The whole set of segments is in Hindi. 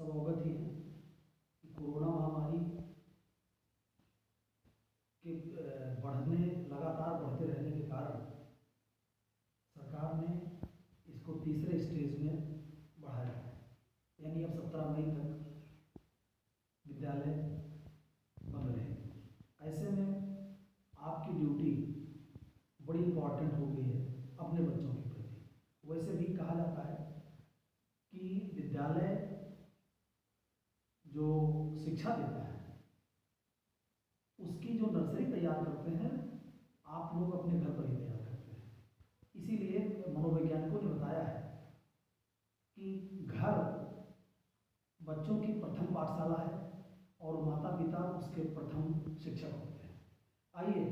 सब अवगत ही हैं कि कोरोना महामारी के लगातार बढ़ते रहने के कारण सरकार ने इसको तीसरे स्टेज में बढ़ाया है, यानी अब 17 मई तक विद्यालय बंद रहेंगे। ऐसे में आपकी ड्यूटी बड़ी इम्पॉर्टेंट हो गई है अपने बच्चों के प्रति। वैसे भी कहा जाता है कि विद्यालय जो शिक्षा देता है उसकी जो नर्सरी तैयार करते हैं आप लोग अपने घर पर ही तैयार करते हैं। इसीलिए मनोवैज्ञानिकों ने बताया है कि घर बच्चों की प्रथम पाठशाला है और माता पिता उसके प्रथम शिक्षक होते हैं। आइए,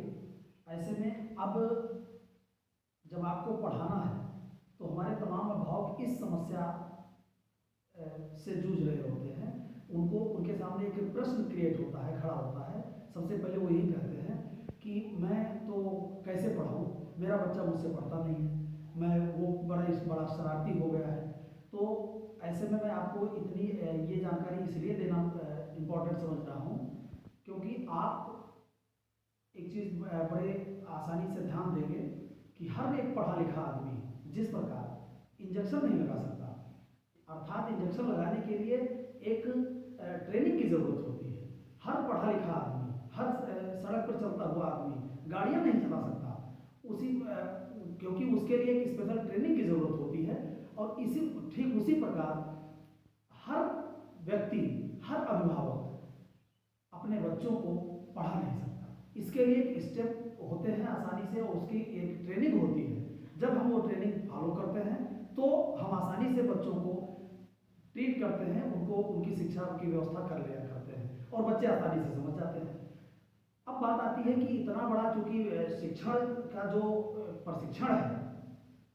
ऐसे में अब जब आपको पढ़ाना है तो हमारे तमाम अभिभावक इस समस्या से जूझ रहे होते हैं। उनको उनके सामने एक प्रश्न क्रिएट होता है, खड़ा होता है। सबसे पहले वो यही कहते हैं कि मैं तो कैसे पढ़ाऊँ, मेरा बच्चा मुझसे पढ़ता नहीं है, वो बड़ा शरारती हो गया है। तो ऐसे में मैं आपको इतनी ये जानकारी इसलिए देना इम्पोर्टेंट समझ रहा हूँ क्योंकि आप एक चीज़ बड़े आसानी से ध्यान देंगे कि हर एक पढ़ा लिखा आदमी जिस प्रकार इंजेक्शन नहीं लगा सकता, अर्थात इंजेक्शन लगाने के लिए एक ट्रेनिंग की ज़रूरत होती है। हर पढ़ा लिखा आदमी, हर सड़क पर चलता हुआ आदमी गाड़ियाँ नहीं चला सकता, क्योंकि उसके लिए एक स्पेशल ट्रेनिंग की ज़रूरत होती है। और ठीक उसी प्रकार हर व्यक्ति, हर अभिभावक अपने बच्चों को पढ़ा नहीं सकता। इसके लिए एक स्टेप होते हैं आसानी से, उसकी एक ट्रेनिंग होती है। जब हम वो ट्रेनिंग फॉलो करते हैं तो हम आसानी से बच्चों को ट्रीट करते हैं, उनको उनकी शिक्षा की व्यवस्था कर लिया करते हैं और बच्चे आसानी से समझ जाते हैं। अब बात आती है कि इतना बड़ा चूंकि शिक्षण का जो प्रशिक्षण है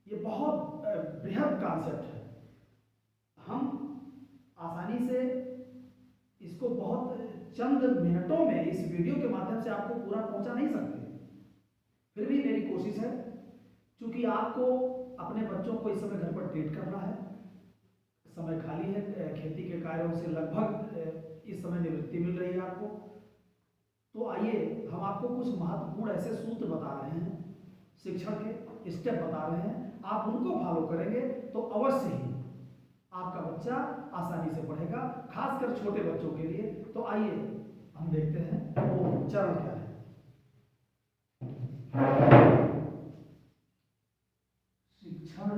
ये बहुत बृहद कॉन्सेप्ट है, हम आसानी से इसको बहुत चंद मिनटों में इस वीडियो के माध्यम से आपको पूरा पहुंचा नहीं सकते। फिर भी मेरी कोशिश है, चूंकि आपको अपने बच्चों को इस समय घर पर ट्रीट करना है, समय खाली है, खेती के कार्यों से लगभग इस समय निवृत्ति मिल रही है आपको, तो आइए हम आपको कुछ महत्वपूर्ण ऐसे सूत्र बता रहे हैं, शिक्षण के स्टेप बता रहे हैं। आप उनको फॉलो करेंगे तो अवश्य ही आपका बच्चा आसानी से पढ़ेगा, खासकर छोटे बच्चों के लिए। तो आइए हम देखते हैं वो चरण क्या है। शिक्षण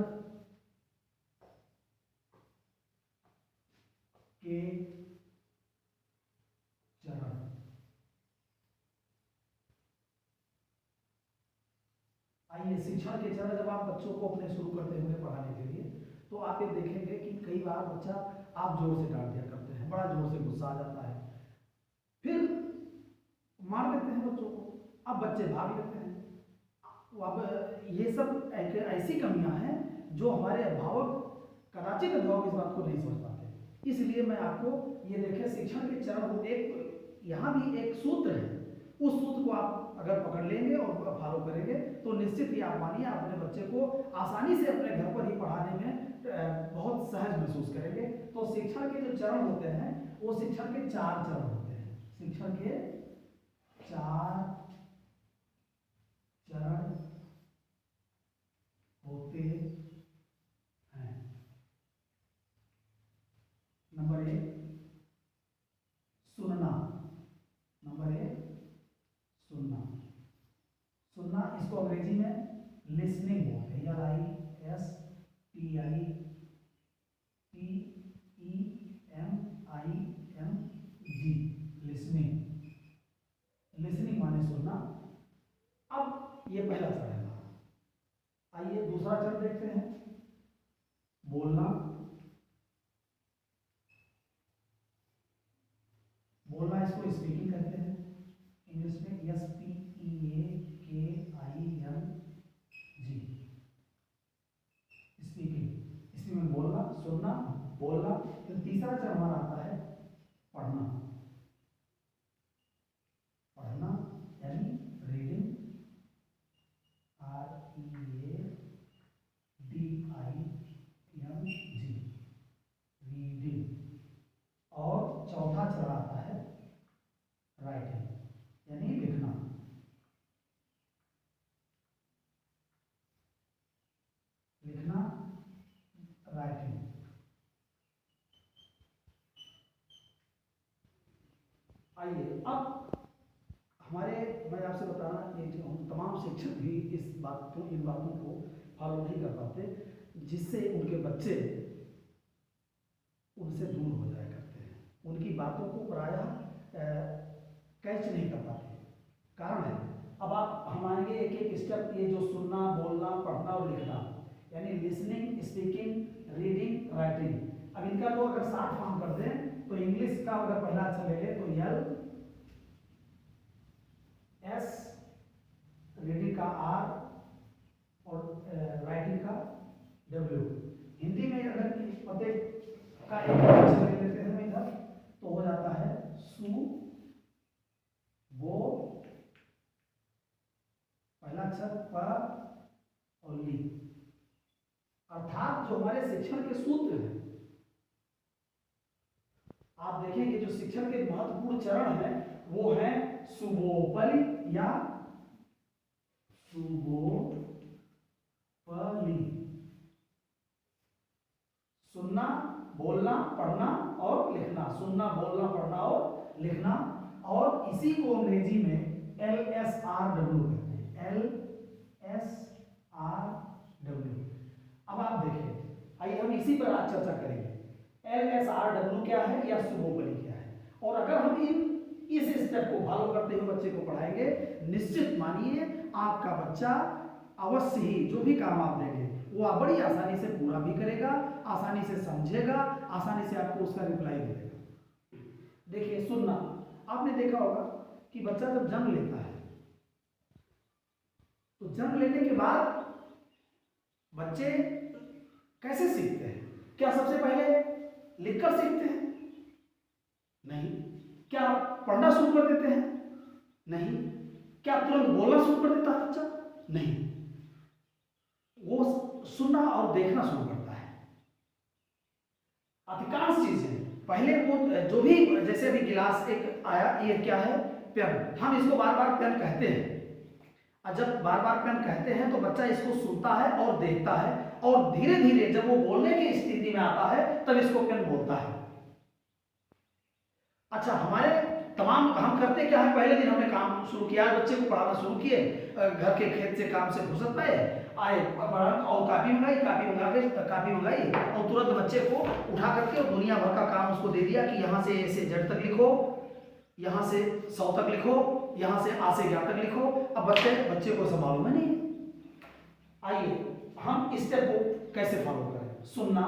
के चरण। आइए, शिक्षण के चरण जब आप बच्चों को अपने शुरू करते हुए पढ़ाने के लिए, तो आप ये देखेंगे कि कई बार बच्चा आप जोर से डांट दिया करते हैं, बड़ा जोर से गुस्सा आ जाता है, फिर मार देते हैं बच्चों को, अब बच्चे भाग लेते हैं। अब ये सब ऐसी कमियां हैं जो हमारे अभिभावक, कदाचित अभिभावक इस बात को नहीं समझ पाते। इसलिए मैं आपको ये देखें, शिक्षण के चरण को एक यहाँ भी एक सूत्र है, उस सूत्र को आप अगर पकड़ लेंगे और फॉलो करेंगे तो निश्चित ही आप मानिए अपने बच्चे को आसानी से अपने घर पर ही पढ़ाने में बहुत सहज महसूस करेंगे। तो शिक्षण के जो चरण होते हैं वो शिक्षण के 4 चरण होते हैं। शिक्षण के 4 चरण होते हैं। नंबर 1 सुनना। नंबर 1 सुनना। सुनना, इसको अंग्रेजी में लिसनिंग बोलते हैं, LISTENING, लिसनिंग। लिसनिंग माने सुनना। अब ये पहला चरण है। आइए दूसरा चरण देखते हैं, बोलना। बोलना इसको स्पीकिंग कहते हैं, इंग्लिश में SPEAKING, स्पीकिंग। इसमें बोलना, सुनना, बोलना। फिर तीसरा चरण हमारा आता है पढ़ना। पढ़ना यानी रीडिंग, READING, रीडिंग। आइए अब मैं आपसे बताना ये जो हम तमाम शिक्षक भी इन बातों को फॉलो नहीं कर पाते, जिससे उनके बच्चे उनसे दूर हो जाया करते हैं, उनकी बातों को प्रायः कैच नहीं कर पाते। कारण है, अब हम आएंगे एक एक स्टेप, ये जो सुनना, बोलना, पढ़ना और लिखना, यानी लिसनिंग, स्पीकिंग, रीडिंग, राइटिंग। अब इनका तो अगर शॉर्ट फॉर्म कर दें तो इंग्लिश का अगर पहला अक्षर ले ले तो यल, एस, रीडिंग का आर और राइटिंग का डब्ल्यू। हिंदी में अगर पते का एक अक्षर ले लेते हैं इधर तो हो जाता है सु, बो, पहला अक्षर प और ली। अर्थात जो हमारे शिक्षण के सूत्र हैं, आप देखेंगे जो शिक्षण के महत्वपूर्ण चरण हैं वो है सुबोपली या सुबोपली। सुनना, बोलना, पढ़ना और लिखना, सुनना, बोलना, पढ़ना और लिखना। और इसी को अंग्रेजी में LSRW कहते हैं, LSRW। अब आप देखिए, आइए हम इसी पर आज चर्चा करेंगे। LSRW क्या है या सुबोपली क्या है, और अगर हम इस स्टेप को फॉलो करते हुए बच्चे को पढ़ाएंगे, निश्चित मानिए आपका बच्चा अवश्य ही जो भी काम आप देंगे वो आप बड़ी आसानी से पूरा भी करेगा, आसानी से समझेगा, आसानी से आपको उसका रिप्लाई भी देगा। देखिए सुनना, आपने देखा होगा कि बच्चा जब जन्म लेता है तो जन्म लेने के बाद बच्चे कैसे सीखते हैं? क्या सबसे पहले लिखकर सीखते हैं? नहीं। क्या पढ़ना शुरू कर देते हैं? नहीं। क्या तुरंत बोलना शुरू कर देता है बच्चा? नहीं। वो सुनना और देखना शुरू करता है। अधिकांश चीजें पहले वो जो भी, जैसे अभी गिलास एक आया, ये क्या है? पेन। हम इसको बार बार पेन कहते हैं, और जब बार बार पेन कहते हैं तो बच्चा इसको सुनता है और देखता है, और धीरे धीरे जब वो बोलने की स्थिति में आता है तब इसको पेन बोलता है। अच्छा, हमारे तमाम हम करते क्या है, पहले दिन हमने काम शुरू किया, बच्चे को पढ़ाना शुरू किए, घर के खेत से काम से फुर्सत पाए, आए और कापी मंगाई और तुरंत बच्चे को उठा करके और दुनिया भर का काम उसको दे दिया कि यहाँ से ए से जेड तक लिखो, यहाँ से 100 तक लिखो, यहाँ से आ से 11 तक लिखो। अब बच्चे को सब मालूम है नहीं। आइए हम इस स्टेप को कैसे फॉलो करें। सुनना,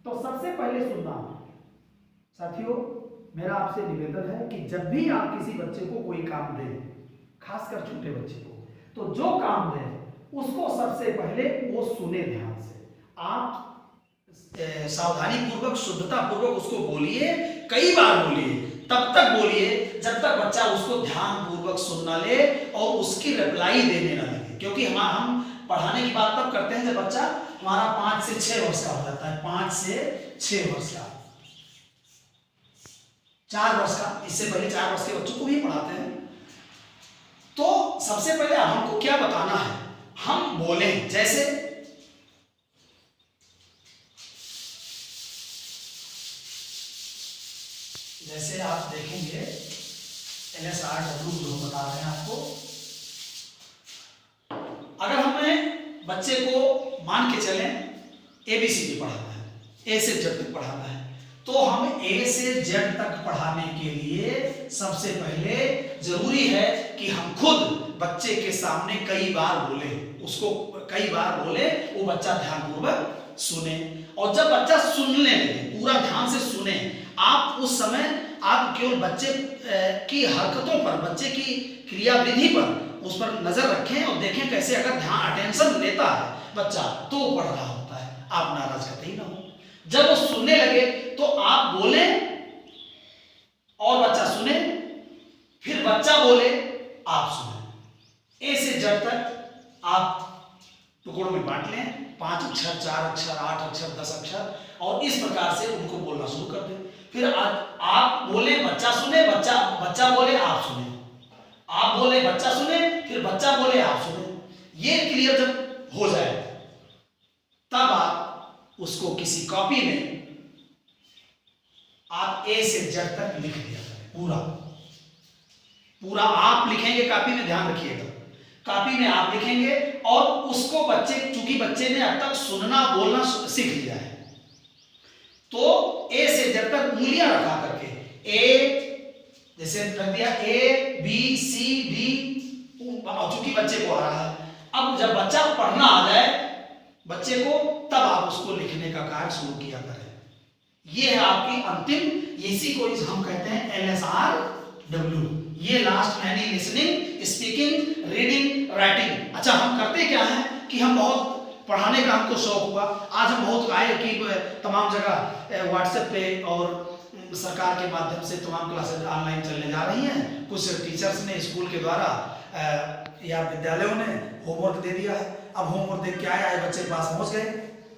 तो सबसे पहले सुनना। साथियों, मेरा आपसे निवेदन है कि जब भी आप किसी बच्चे को कोई काम दें, खासकर छोटे बच्चे को, तो जो काम दें उसको सबसे पहले वो सुने ध्यान से। आप सावधानी पूर्वक, शुद्धता पूर्वक उसको बोलिए, कई बार बोलिए, तब तक बोलिए जब तक बच्चा उसको ध्यान पूर्वक सुनना ले और उसकी रिप्लाई देने ना लगे। क्योंकि हम पढ़ाने की बात तब करते हैं जब बच्चा हमारा 5 से 6 वर्ष का हो जाता है, 5 से 6 वर्ष का, 4 वर्ष का, इससे पहले 4 वर्ष के बच्चों को भी पढ़ाते हैं। तो सबसे पहले हमको क्या बताना है, हम बोले जैसे आप देखेंगे LSRW जो बता रहे हैं आपको। अगर हमें बच्चे को मान के चलें ABCD पढ़ाना है, A से Z तक पढ़ाना है, तो हम A से Z तक पढ़ाने के लिए सबसे पहले जरूरी है कि हम खुद बच्चे के सामने कई बार बोले, उसको कई बार बोले, वो बच्चा ध्यानपूर्वक सुने। और जब बच्चा सुनने लगे, पूरा ध्यान से सुने, आप उस समय आप केवल बच्चे की हरकतों पर, बच्चे की क्रियाविधि पर, उस पर नजर रखें और देखें कैसे अगर ध्यान अटेंशन लेता है बच्चा तो वो पढ़ रहा होता है। आप नाराज करते ही ना हो। जब वो सुनने लगे तो आप बोले और बच्चा सुने, फिर बच्चा बोले, आप सुने। ए से Z तक आप टुकड़ों में बांट लें, 5 अक्षर, 4 अक्षर, 8 अक्षर, 10 अक्षर, और इस प्रकार से उनको बोलना शुरू कर दें। फिर आप बोले, बच्चा सुने, बच्चा बोले, आप सुने, आप बोले, बच्चा सुने, फिर बच्चा बोले, आप सुने। ये क्लियर जब हो जाए तब आप उसको किसी कॉपी में आप A से Z तक लिख दिया करें पूरा। पूरा आप लिखेंगे कॉपी में, ध्यान रखिएगा, कॉपी में आप लिखेंगे और उसको बच्चे, चूंकि बच्चे ने अब तक सुनना बोलना सीख लिया है, तो ए से जब तक उंगलियां रखा करके ए, जैसे रख दिया ए बी सी डी, चूंकि बच्चे को आ रहा है, अब जब बच्चा पढ़ना आ जाए बच्चे को, तब आप उसको लिखने का कार्य शुरू किया करें। ये है आपकी अंतिम, इसी को हम कहते हैं LSRW। ये लास्ट यानी लिसनिंग, स्पीकिंग, रीडिंग, राइटिंग। अच्छा, हम करते क्या है कि हम बहुत पढ़ाने का हमको शौक हुआ, आज हम बहुत आए कि तमाम जगह व्हाट्सएप पे और सरकार के माध्यम से तमाम क्लासेस ऑनलाइन चलने जा रही हैं। कुछ टीचर्स ने स्कूल के द्वारा या विद्यालयों ने होमवर्क दे दिया है। अब होमवर्क देख के आए, बच्चे पास पहुंच गए,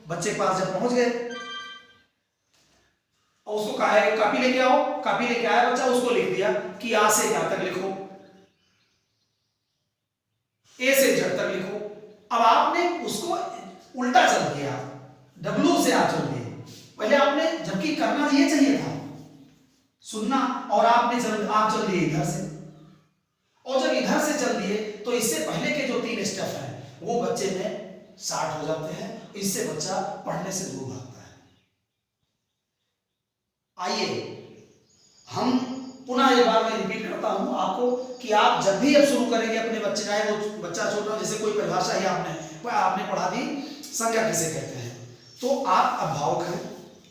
बच्चे पास जब पहुंच गए और उसको कहा है कॉपी लेके आओ, कॉपी लेके आया बच्चा, उसको लिख दिया कि आ से क्या तक लिखो, ए से जेड तक लिखो। अब आपने उसको उल्टा चल दिया, डब्ल्यू से आप चल दिए पहले आपने, जबकि करना ये चाहिए था सुनना, और आपने आप चल दिए इधर से, और जब इधर से चल दिए तो इससे पहले के जो 3 स्टेप हैं वो बच्चे में शार्ट हो जाते हैं, इससे बच्चा पढ़ने से दूर भागता है। आइए हम पुनः एक बार मैं रिपीट करता हूं आपको कि आप जब भी अब शुरू करेंगे अपने बच्चे, चाहे वो बच्चा छोटा, जैसे कोई परिभाषा ही आपने पढ़ा दी, संज्ञा किसे कहते हैं, तो आप अब भावुक हैं,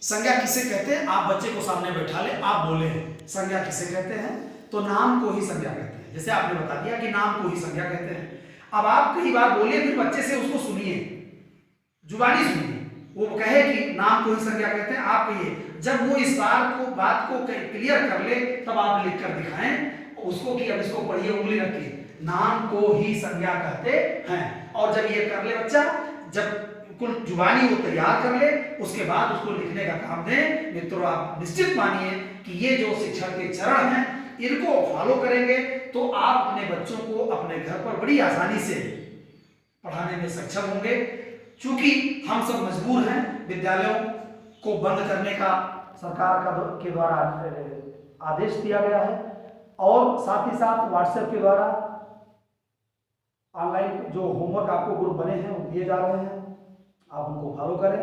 संज्ञा किसे कहते हैं, आप बच्चे को सामने बैठा ले, आप बोले संज्ञा किसे कहते हैं, तो नाम को ही संज्ञा कहते हैं। जैसे आपने बता दिया कि नाम को ही संज्ञा कहते हैं। अब आप कई बार बोलिए, फिर बच्चे से उसको सुनिए, जुबानी सुनिए, वो कहे कि नाम को ही संज्ञा कहते हैं, आप कहिए। जब वो इस बात को क्लियर कर ले तब आप लिख कर दिखाएं उसको कि अब इसको पढ़िए, उंगली रख के, नाम को ही संज्ञा कहते हैं। और जब ये कर ले बच्चा, जब कुल जुबानी वो तैयार कर ले, उसके बाद उसको लिखने का काम दें। मित्रों, आप निश्चित मानिए कि ये जो शिक्षण के चरण हैं इनको फॉलो करेंगे तो आप अपने बच्चों को अपने घर पर बड़ी आसानी से पढ़ाने में सक्षम होंगे। चूंकि हम सब मजबूर हैं, विद्यालयों को बंद करने का सरकार के द्वारा आदेश दिया गया है, और साथ ही साथ व्हाट्सएप के द्वारा ऑनलाइन जो होमवर्क आपको ग्रुप बने हैं वो दिए जा रहे हैं, आप उनको फॉलो करें,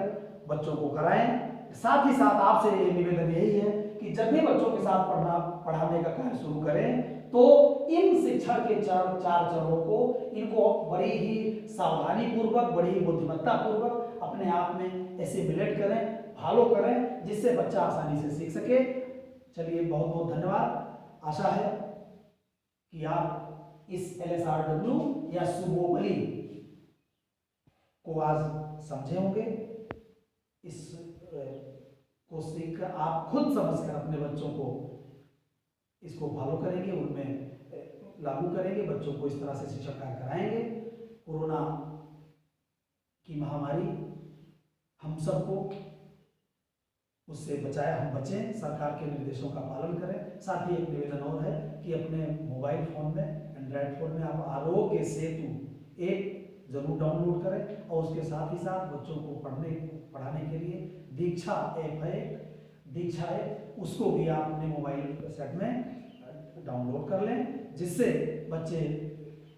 बच्चों को कराएं। साथ ही साथ आपसे ये निवेदन यही है कि जब भी बच्चों के साथ पढ़ाने का कार्य शुरू करें तो इन शिक्षण के 4 चरणों को, इनको बड़ी ही सावधानी पूर्वक, बड़ी ही बुद्धिमत्ता पूर्वक अपने आप में एसिमिलेट करें, फॉलो करें, जिससे बच्चा आसानी से सीख सके। चलिए, बहुत बहुत धन्यवाद। आशा है कि आप इस LSRW या सुबोबली को आज समझे होंगे। इस को सीखकर आप खुद समझकर अपने बच्चों को इसको फॉलो करेंगे, उनमें लागू करेंगे, बच्चों को इस तरह से शिक्षा कार्य कराएंगे। कोरोना की महामारी हम सबको उससे बचाए, हम बचें, सरकार के निर्देशों का पालन करें। साथ ही एक निवेदन और है कि अपने मोबाइल फ़ोन में, एंड्रॉयड फ़ोन में आप आरोग्य सेतु ऐप जरूर डाउनलोड करें, और उसके साथ ही साथ बच्चों को पढ़ाने के लिए दीक्षा ऐप है, दीक्षा ऐप, उसको भी आप अपने मोबाइल सेट में डाउनलोड कर लें, जिससे बच्चे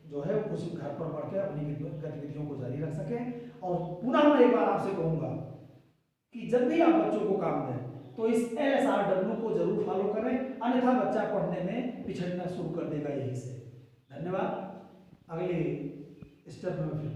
जो है कुछ घर पर पढ़ के अपनी गतिविधियों को जारी रख सकें। और पुनः मैं एक बार आपसे कहूँगा कि जब भी आप बच्चों को काम दें तो इस LSRW को जरूर फॉलो करें, अन्यथा बच्चा पढ़ने में पिछड़ना शुरू कर देगा। यही से धन्यवाद। अगले स्टेप में फिर